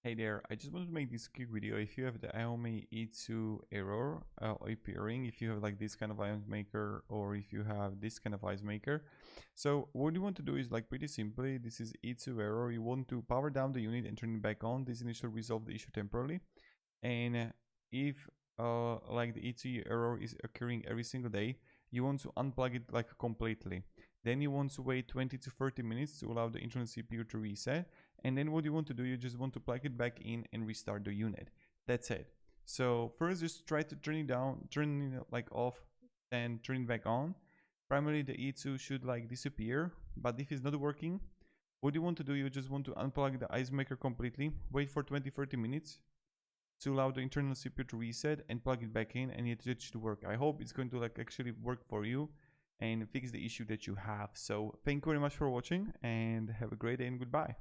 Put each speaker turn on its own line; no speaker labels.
Hey there, I just wanted to make this quick video. If you have the Euhomy E2 error appearing, if you have like this kind of ice maker or if you have this kind of ice maker. So what you want to do is like pretty simply, this is E2 error. You want to power down the unit and turn it back on. This initially resolve the issue temporarily. And if like the E2 error is occurring every single day, you want to unplug it like completely. Then you want to wait 20 to 30 minutes to allow the internal CPU to reset. And then what you want to do, you just want to plug it back in and restart the unit. That's it. So first just try to turn it down, turn it like off, then turn it back on. Primarily the E2 should like disappear, but if it's not working, what you want to do, you just want to unplug the ice maker completely, wait for 20-30 minutes to allow the internal CPU to reset and plug it back in, and it should work. I hope it's going to like actually work for you and fix the issue that you have. So thank you very much for watching and have a great day and goodbye.